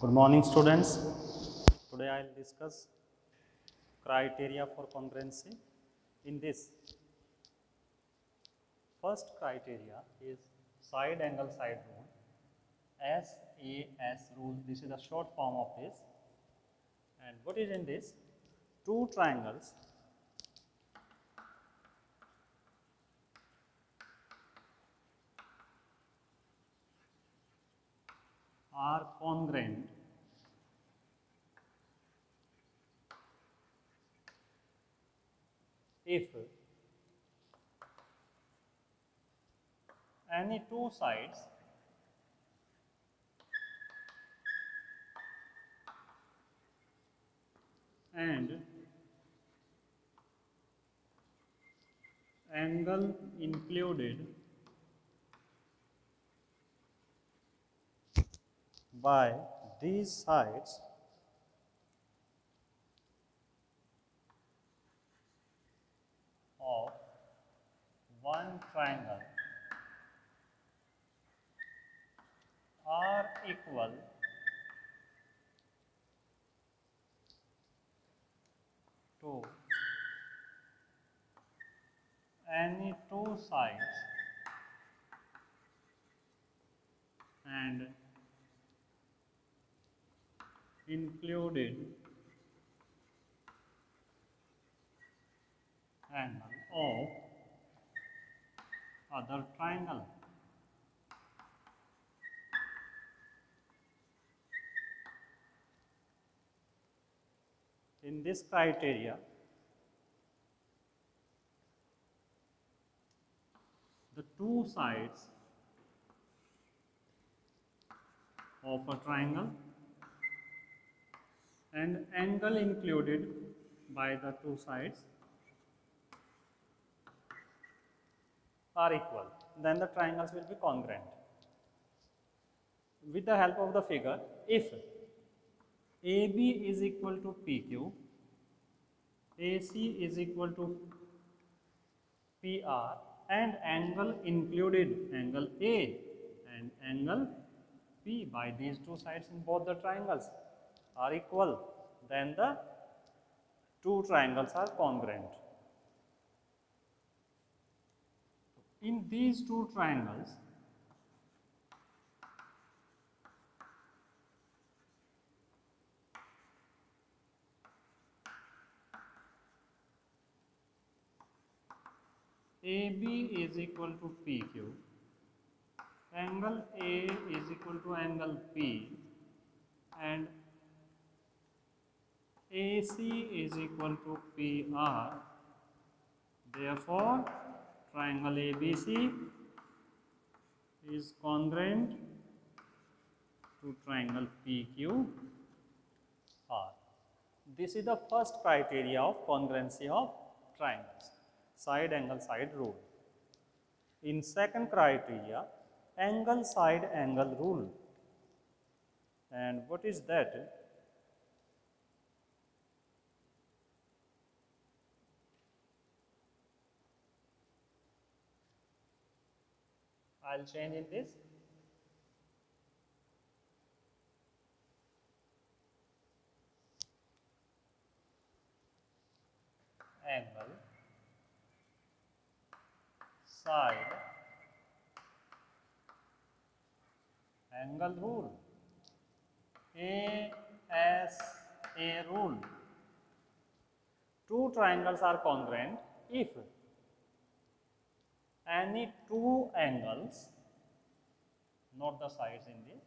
Good morning, students. Today I will discuss criteria for congruency. In this, first criteria is side angle side rule, SAS rule. This is the short form of this. And what is in this? Two triangles are congruent if any two sides and angle included by these sides of one triangle are equal to any two sides and included angle of other triangle. In this criteria, the two sides of a triangle and angle included by the two sides are equal, then the triangles will be congruent. With the help of the figure, if AB is equal to PQ, AC is equal to PR, and angle included, angle A and angle P by these two sides in both the triangles are equal, then the two triangles are congruent. In these two triangles, AB is equal to PQ, angle A is equal to angle P, and AC is equal to PR. Therefore, triangle ABC is congruent to triangle PQR. This is the first criteria of congruency of triangles, side angle side rule. In second criteria, angle side angle rule. And what is that? I'll change in this. Angle side angle rule, ASA rule. Two triangles are congruent if any two angles, not the sides in this,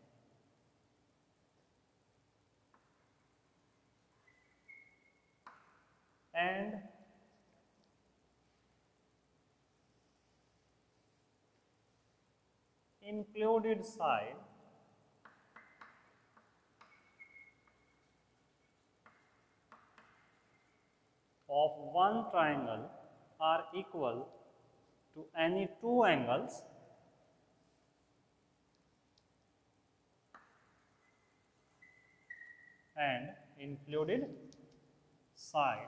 and included side of one triangle are equal to any two angles and included side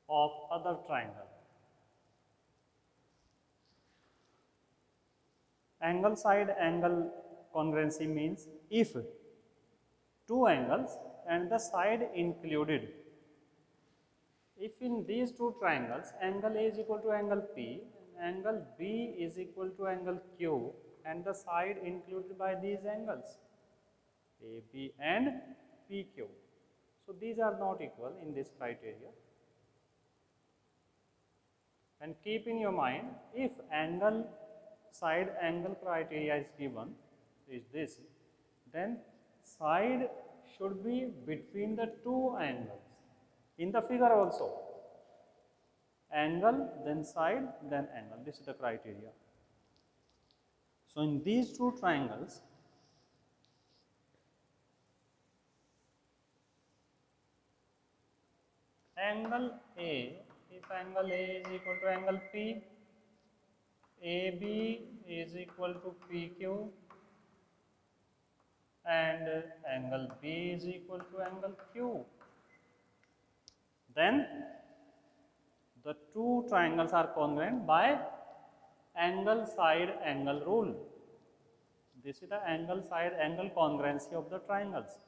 of other triangle. Angle side angle congruency means if two angles and the side included. If in these two triangles angle A is equal to angle P, angle B is equal to angle Q, and the side included by these angles AB and PQ. So these are not equal in this criteria. And keep in your mind, if angle side angle criteria is given, is this, then side should be between the two angles. In the figure also, angle, then side, then angle. This is the criteria. So in these two triangles, angle A, if angle A is equal to angle P, AB is equal to PQ, and angle B is equal to angle Q. Then the two triangles are congruent by angle side angle rule. This is the angle side angle congruency of the triangles.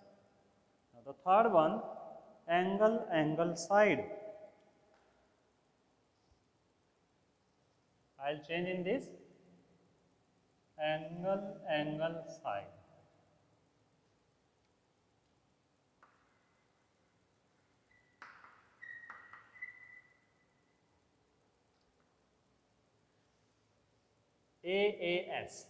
Now the third one, angle angle side. I will change in this, angle angle side. AAS.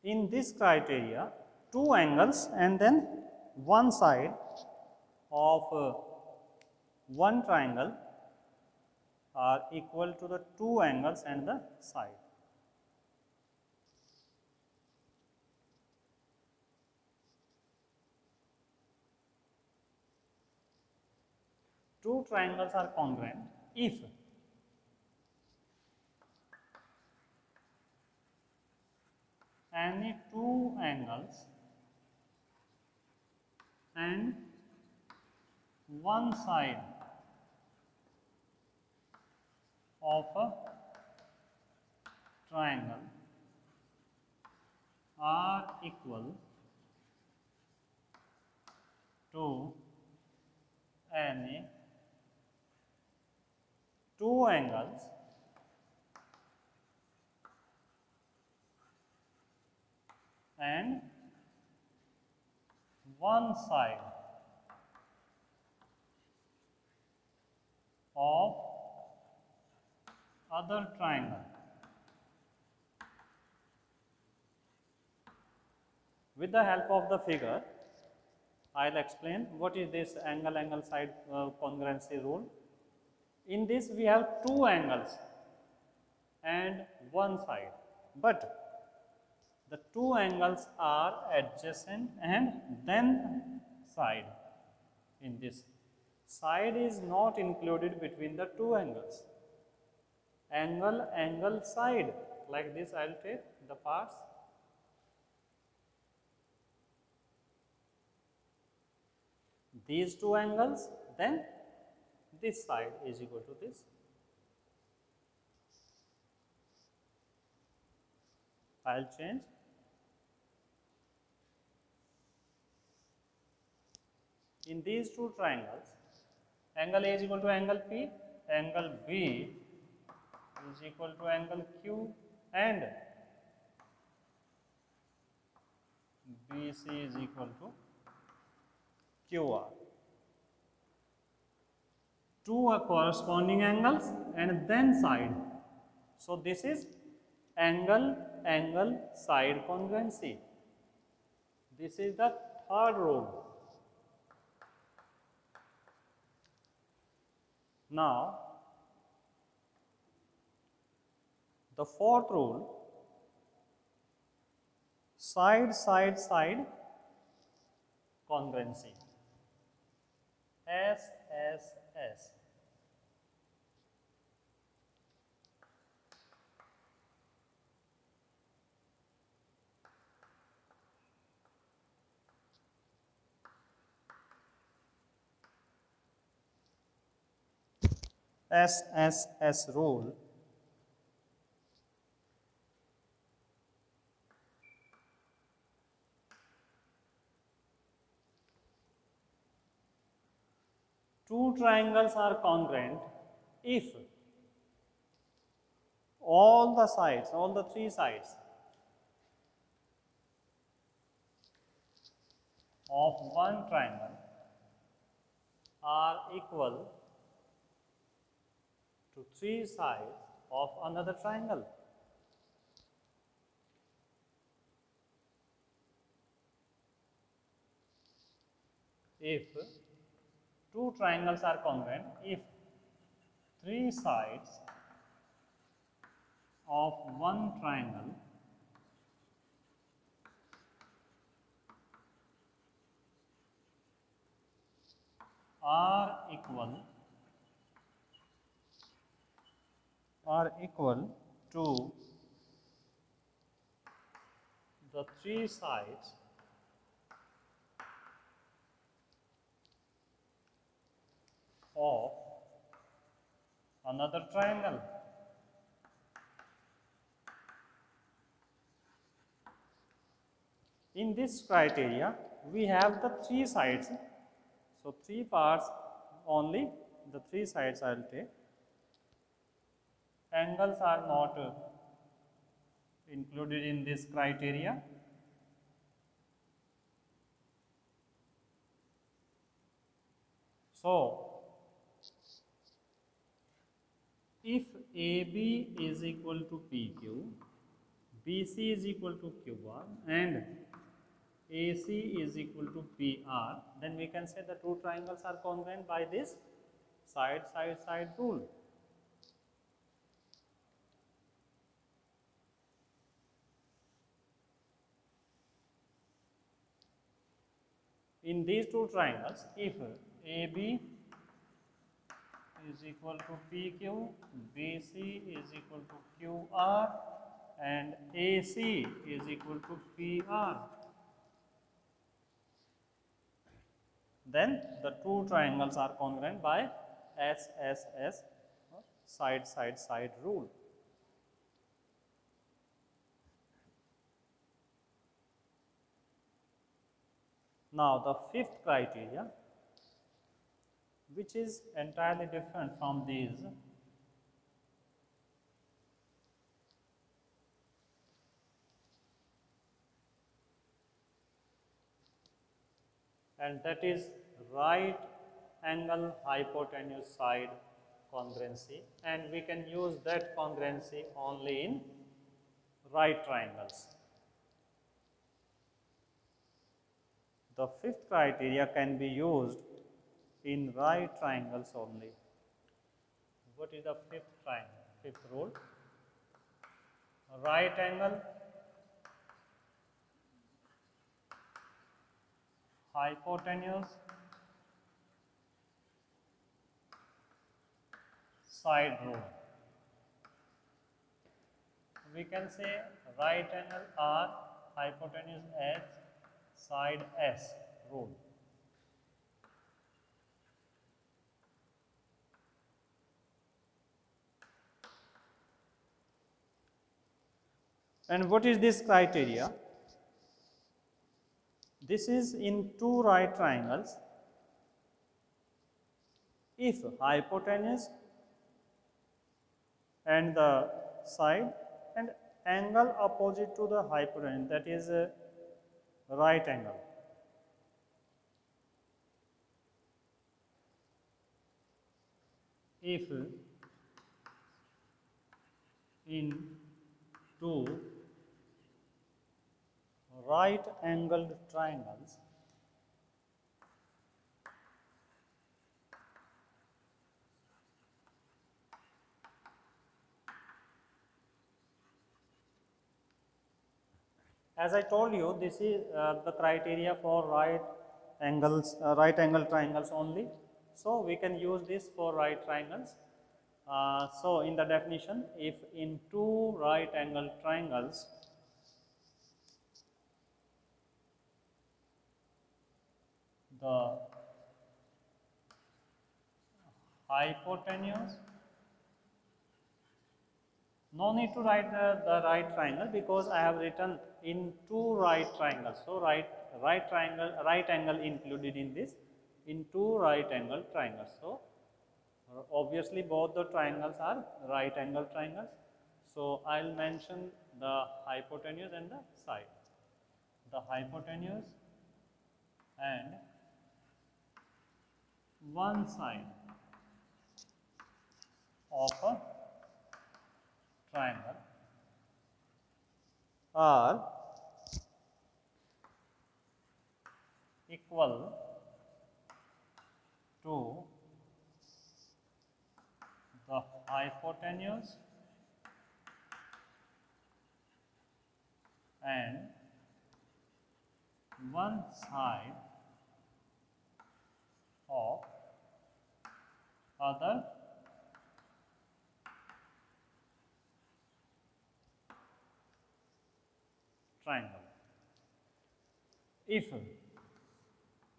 In this criteria, two angles and then one side of one triangle are equal to the two angles and the side. Two triangles are congruent if any two angles and one side of a triangle are equal to any two angles and one side of other triangle. With the help of the figure, I will explain what is this angle angle side congruency rule. In this we have two angles and one side, but the two angles are adjacent and then side. In this, side is not included between the two angles. Angle angle side, like this I will take the parts. These two angles, then this side is equal to this. I will change. In these two triangles, angle A is equal to angle P, angle B is equal to angle Q, and BC is equal to QR. Two are corresponding angles and then side. So this is angle angle side congruency. This is the third rule. Now the fourth rule, side side side congruency. SSS. SSS rule. Two triangles are congruent if all the sides, all the three sides of one triangle are equal to three sides of another triangle. If two triangles are congruent, if three sides of one triangle are equal to the three sides of another triangle. In this criteria, we have the three sides. So, three parts only, the three sides I will take. Angles are not included in this criteria. So, if AB is equal to PQ, BC is equal to QR and AC is equal to PR, then we can say the two triangles are congruent by this side rule. In these two triangles, if AB is equal to PQ, BC is equal to QR and AC is equal to PR, then the two triangles are congruent by SSS, side rule. Now, the fifth criteria, which is entirely different from these, and that is right angle hypotenuse side congruency, and we can use that congruency only in right triangles. The fifth criteria can be used in right triangles only. What is the fifth rule? Right angle hypotenuse side rule. We can say right angle R, hypotenuse H, side S rule. And what is this criteria? This is in two right triangles. If hypotenuse and the side and angle opposite to the hypotenuse, that is a right angle. If in two right angled triangles as I told you, this is the criteria for right angle triangles only. So we can use this for right triangles. So in the definition, if in two right angle triangles the hypotenuse, no need to write the right triangle because I have written in two right triangles. So right angle included in this, in two right angle triangles. So obviously both the triangles are right angle triangles. So I'll mention the hypotenuse and the side. The hypotenuse and one side of a triangle are equal to the hypotenuse and one side of other triangle. If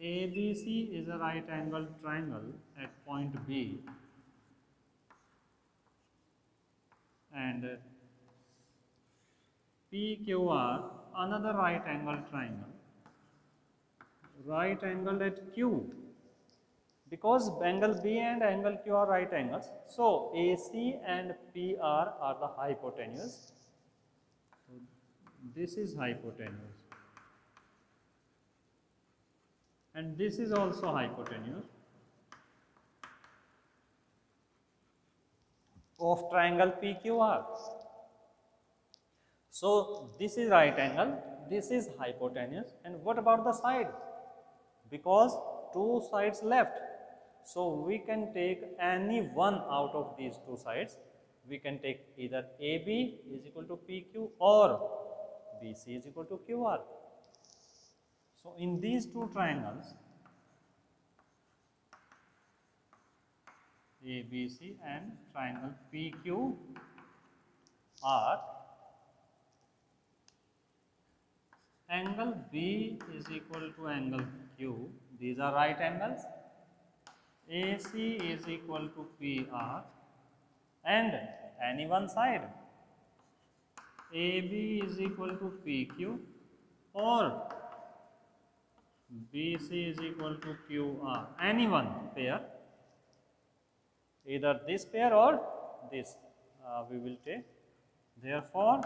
ABC is a right angle triangle at point B and PQR another right angle triangle, right angle at Q, because angle B and angle Q are right angles. So AC and PR are the hypotenuse. So this is hypotenuse and this is also hypotenuse of triangle PQR. So this is right angle, this is hypotenuse, and what about the side? Because two sides left, so we can take any one out of these two sides. We can take either AB is equal to PQ or BC is equal to QR. So in these two triangles, ABC and triangle PQR, angle B is equal to angle Q. These are right angles. AC is equal to PR and any one side. AB is equal to PQ or BC is equal to QR. Any one pair, either this pair or this we will take. Therefore,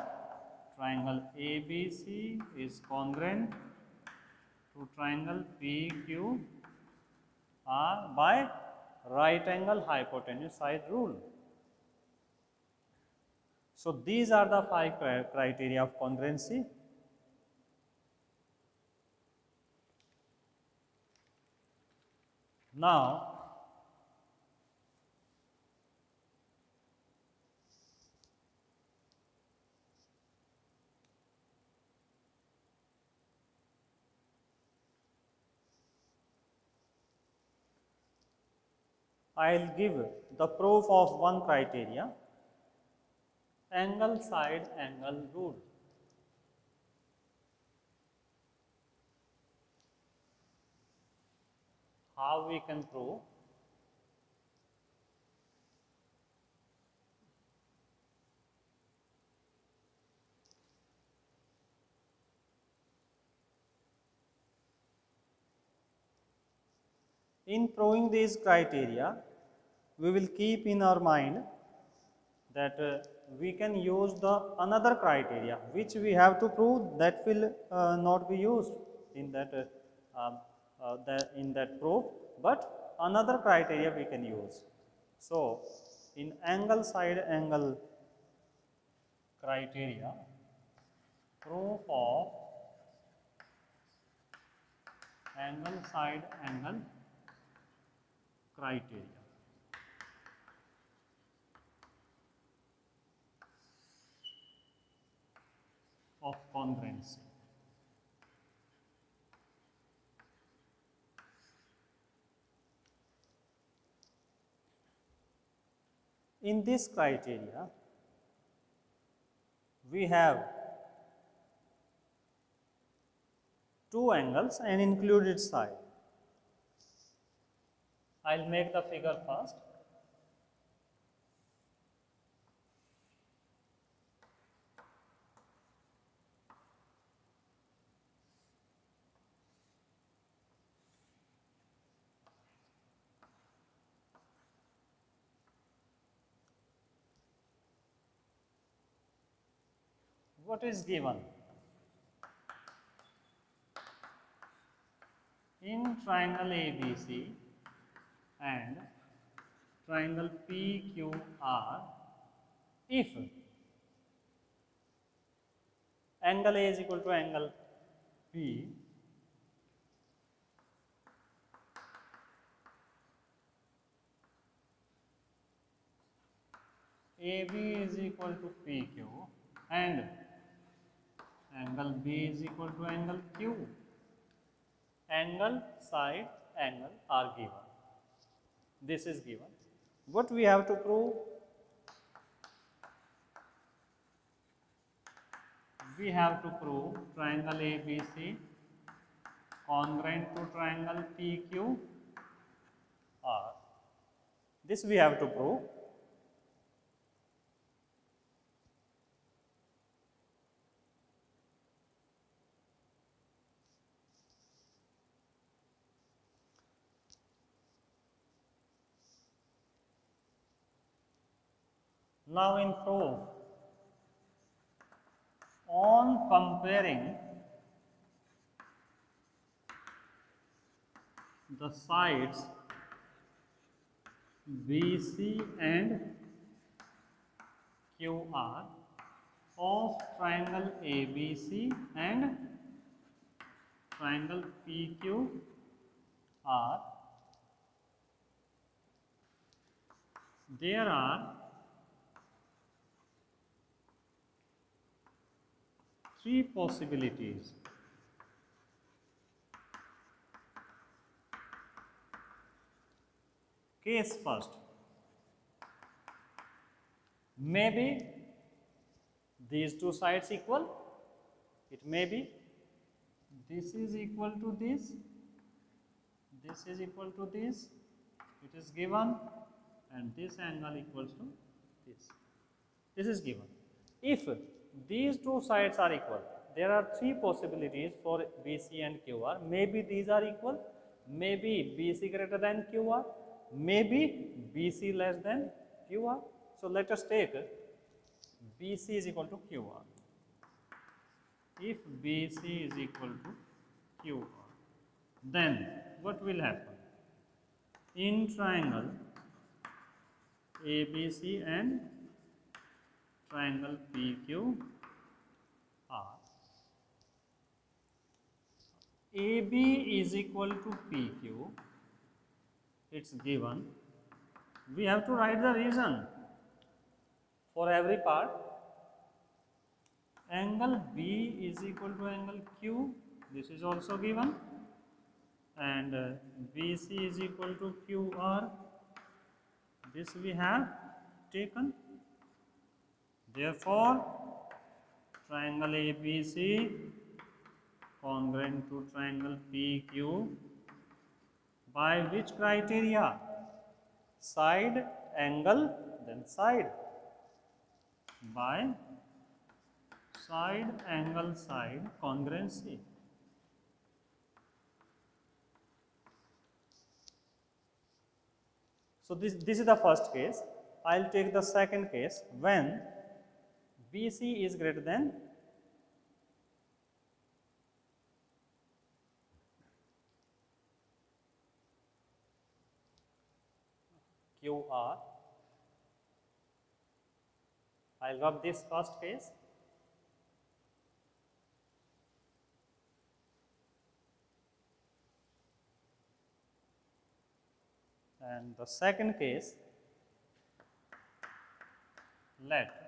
triangle ABC is congruent to triangle PQR by right angle hypotenuse side rule. So these are the 5 criteria of congruency. Now, I will give the proof of one criteria, angle side angle rule. How we can prove? In proving these criteria, we will keep in our mind that we can use the another criteria which we have to prove, that will not be used in that proof, but another criteria we can use. So in angle side angle criteria, proof of angle side angle criteria. Of congruency. In this criteria, we have two angles and included side. I'll make the figure first. What is given? In triangle ABC and triangle PQR, if angle A is equal to angle B, AB is equal to PQ and angle B is equal to angle Q, angle, side, angle are given. This is given. What we have to prove? We have to prove triangle ABC congruent to triangle PQR. This we have to prove. Now in proof, on comparing the sides BC and QR of triangle ABC and triangle PQR, there are three possibilities. Case first, maybe these two sides equal. It may be this is equal to this is equal to this, it is given, and this angle equals to this. This is given. If these two sides are equal, there are three possibilities for BC and QR. Maybe these are equal, maybe BC greater than QR, maybe BC less than QR. So let us take BC is equal to QR. If BC is equal to QR, then what will happen? In triangle ABC and triangle PQR, AB is equal to PQ, it's given. We have to write the reason for every part. Angle B is equal to angle Q, this is also given, and BC is equal to QR, this we have taken. Therefore, triangle ABC congruent to triangle PQ by which criteria? Side, angle, then side. By side, angle, side congruency. So this is the first case. I'll take the second case when BC is greater than QR. I'll rub this first case. And the second case, let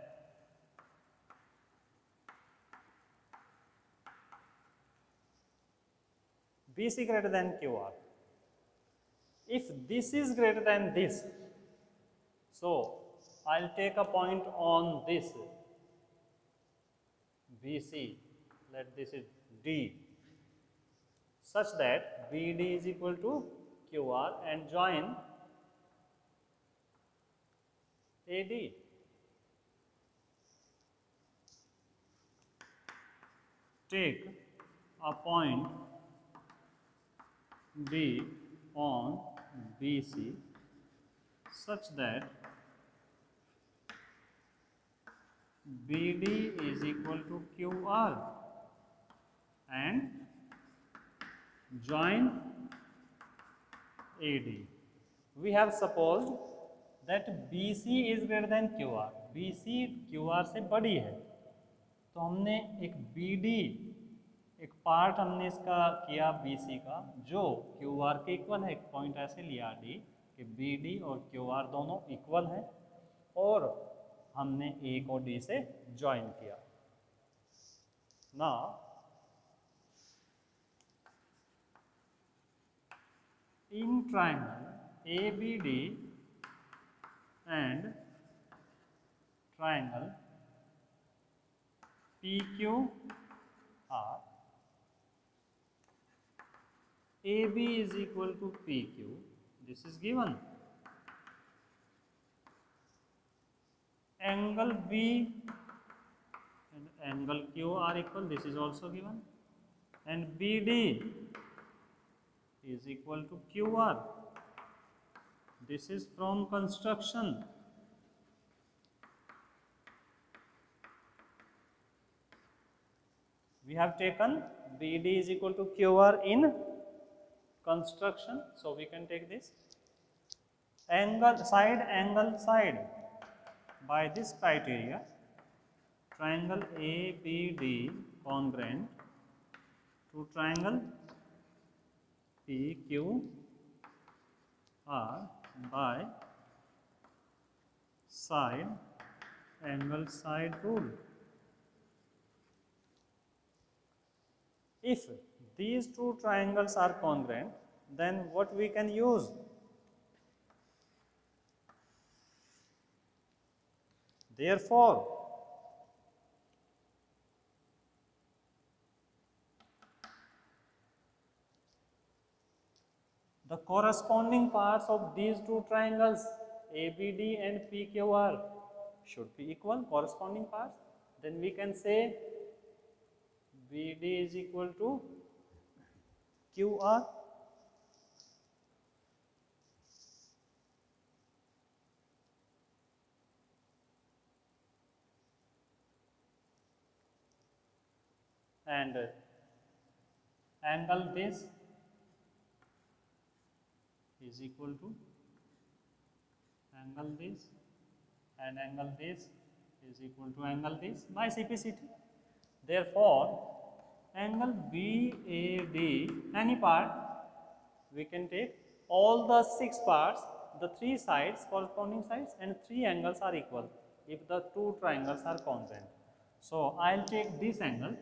BC greater than QR. If this is greater than this, so I'll take a point on this BC, let this is D, such that BD is equal to QR and join AD. Take a point D on BC such that BD is equal to QR and join AD. We have supposed that BC is greater than QR. BC QR से बड़ी है, तो हमने एक BD, एक part हमने इसका किया BC का जो QR के इक्वल है। एक पॉइंट ऐसे लिया D कि BD और QR दोनों इक्वल हैं और हमने A को D से ज्वाइन किया। ना in triangle ABD and triangle PQR, AB is equal to PQ, this is given. Angle B and angle Q are equal, this is also given, and BD is equal to QR. This is from construction. We have taken BD is equal to QR in construction, so we can take this. Angle side. By this criteria, triangle ABD congruent to triangle PQR by angle side rule. If these two triangles are congruent, then what we can use? Therefore, the corresponding parts of these two triangles ABD and PQR should be equal, corresponding parts. Then we can say BD is equal to QR. And angle this is equal to angle this, and angle this is equal to angle this by CPCT. Therefore, angle BAD, any part, we can take all the 6 parts, the 3 sides, corresponding sides, and 3 angles are equal if the 2 triangles are congruent. So, I will take this angle,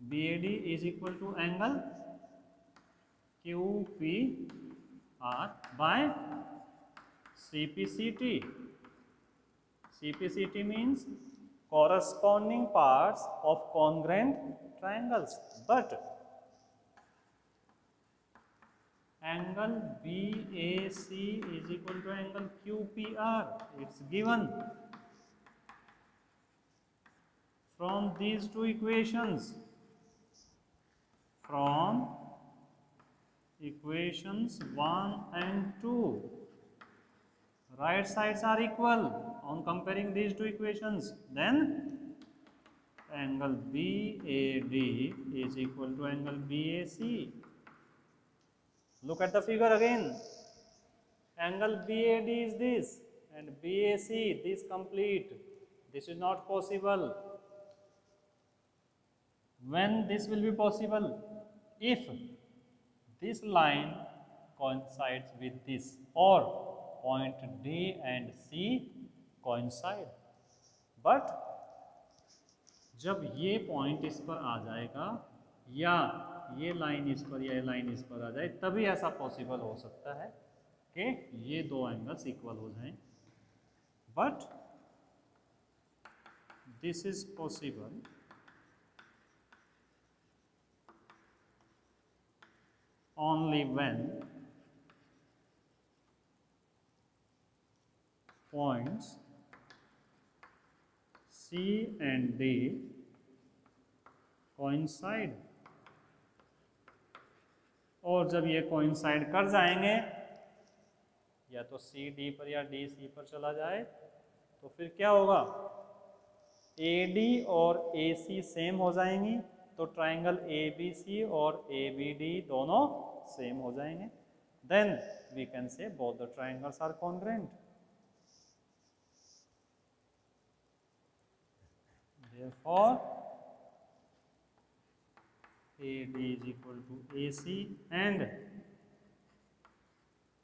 BAD is equal to angle QPR by CPCT. CPCT means corresponding parts of congruent triangles, but angle BAC is equal to angle QPR, it's given from these two equations. From equations 1 and 2, right sides are equal on comparing these two equations. Then angle BAD is equal to angle BAC. Look at the figure again. Angle BAD is this and BAC this complete. This is not possible. When this will be possible? If this line coincides with this or point D and C coincide. But जब ये point इस पर आ जाएगा या ये line इस पर या ये लाइन इस पर आ जाए तभी ऐसा पॉसिबल हो सकता है कि ये दो एंगल्स इक्वल हो जाएं। but this is possible only when points C and D coincide, और जब ये coincide कर जाएंगे, या तो C D पर या D C पर चला जाए, तो फिर क्या होगा, AD और AC सेम हो जाएंगी, तो ट्राइंगल ABC और ABD दोनों सेम हो जाएंगे. Then we can say both the triangles are congruent. Therefore, AD is equal to AC and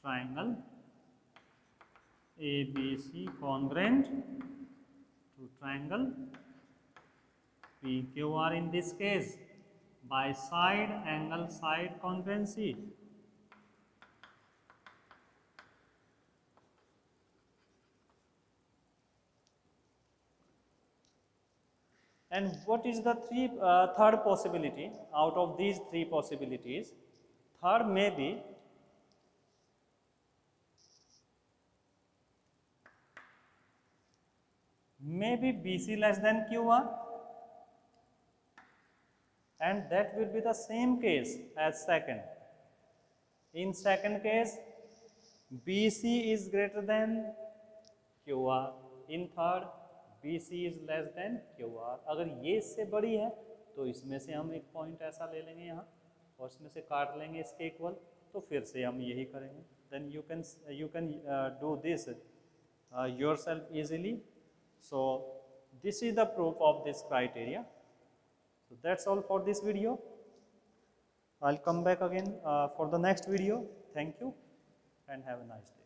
triangle ABC congruent to triangle PQR in this case by side angle side congruency. And what is the third possibility out of these three possibilities? Third may be BC less than QR, and that will be the same case as second. In second case, BC is greater than QR. In third, BC is less than QR. अगर ये इससे बड़ी है तो इसमें से हम एक पॉइंट ऐसा ले लेंगे यहाँ और इसमें से काट लेंगे इसके इक्वल, तो फिर से हम यही करेंगे. Then you can do this yourself easily. So this is the proof of this criteria. So that's all for this video. I'll come back again for the next video. Thank you and have a nice day.